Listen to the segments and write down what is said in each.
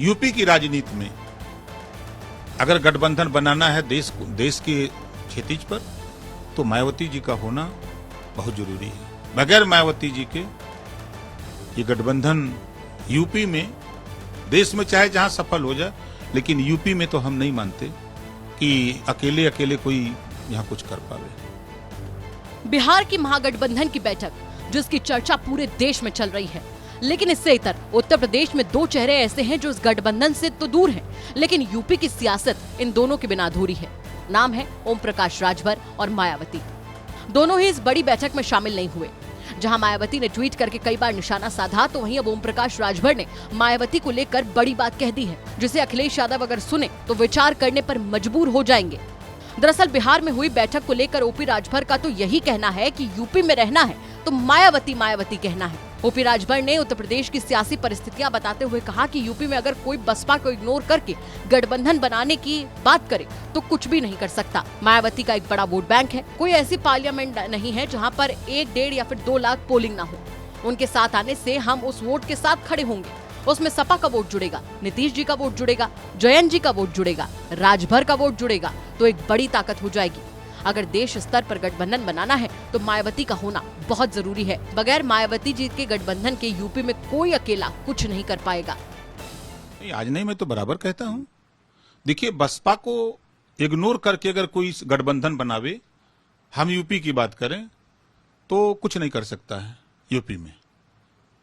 UP की राजनीति में अगर गठबंधन बनाना है देश के क्षितिज पर, तो मायावती जी का होना बहुत जरूरी है। बगैर मायावती जी के ये गठबंधन यूपी में, देश में चाहे जहां सफल हो जाए, लेकिन यूपी में तो हम नहीं मानते कि अकेले अकेले कोई यहां कुछ कर पावे। बिहार की महागठबंधन की बैठक, जिसकी चर्चा पूरे देश में चल रही है, लेकिन इससे इतर उत्तर प्रदेश में दो चेहरे ऐसे हैं जो इस गठबंधन से तो दूर हैं, लेकिन यूपी की सियासत इन दोनों के बिना अधूरी है। नाम है ओम प्रकाश राजभर और मायावती। दोनों ही इस बड़ी बैठक में शामिल नहीं हुए। जहां मायावती ने ट्वीट करके कई बार निशाना साधा, तो वहीं अब ओम प्रकाश राजभर ने मायावती को लेकर बड़ी बात कह दी है, जिसे अखिलेश यादव अगर सुने तो विचार करने पर मजबूर हो जाएंगे। दरअसल बिहार में हुई बैठक को लेकर ओपी राजभर का तो यही कहना है कि यूपी में रहना है तो मायावती मायावती कहना है। ओपी राजभर ने उत्तर प्रदेश की सियासी परिस्थितियां बताते हुए कहा कि यूपी में अगर कोई बसपा को इग्नोर करके गठबंधन बनाने की बात करे तो कुछ भी नहीं कर सकता। मायावती का एक बड़ा वोट बैंक है, कोई ऐसी पार्लियामेंट नहीं है जहां पर 1, 1.5 या फिर 2 लाख पोलिंग ना हो। उनके साथ आने से हम उस वोट के साथ खड़े होंगे। उसमें सपा का वोट जुड़ेगा, नीतीश जी का वोट जुड़ेगा, जयंत जी का वोट जुड़ेगा, राजभर का वोट जुड़ेगा, तो एक बड़ी ताकत हो जाएगी। अगर देश स्तर पर गठबंधन बनाना है तो मायावती का होना बहुत जरूरी है। बगैर मायावती जी के गठबंधन के यूपी में कोई अकेला कुछ नहीं कर पाएगा। आज नहीं, मैं तो बराबर कहता हूं। देखिए, बसपा को इग्नोर करके अगर कोई गठबंधन बनावे, हम यूपी की बात करें, तो कुछ नहीं कर सकता है यूपी में।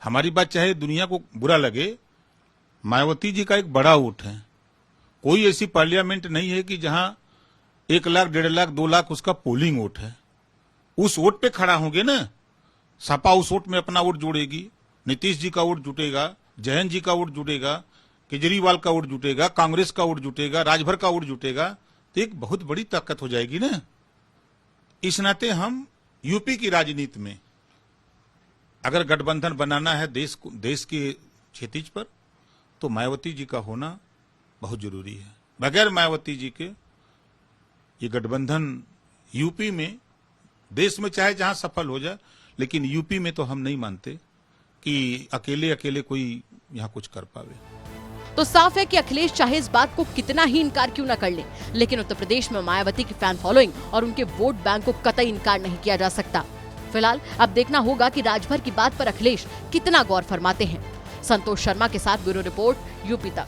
हमारी बात चाहे दुनिया को बुरा लगे, मायावती जी का एक बड़ा वोट है। कोई ऐसी पार्लियामेंट नहीं है कि जहां 1 लाख, 1.5 लाख, 2 लाख उसका पोलिंग वोट है। उस वोट पे खड़ा होंगे ना, सपा उस वोट में अपना वोट जोड़ेगी, नीतीश जी का वोट जुटेगा, जयंत जी का वोट जुटेगा, केजरीवाल का वोट जुटेगा, कांग्रेस का वोट जुटेगा, राजभर का वोट जुटेगा, तो एक बहुत बड़ी ताकत हो जाएगी ना। इस नाते हम यूपी की राजनीति में अगर गठबंधन बनाना है देश के क्षितिज पर, तो मायावती जी का होना बहुत जरूरी है। बगैर मायावती जी के ये गठबंधन यूपी में, देश में चाहे जहां सफल हो जाए, लेकिन यूपी में तो हम नहीं मानते कि अकेले अकेले कोई यहां कुछ कर पावे। तो साफ है कि अखिलेश चाहे इस बात को कितना ही इनकार क्यों न कर ले, लेकिन उत्तर प्रदेश में मायावती की फैन फॉलोइंग और उनके वोट बैंक को कतई इनकार नहीं किया जा सकता। फिलहाल अब देखना होगा कि राजभर की बात पर अखिलेश कितना गौर फरमाते हैं। संतोष शर्मा के साथ ब्यूरो रिपोर्ट, यूपी तक।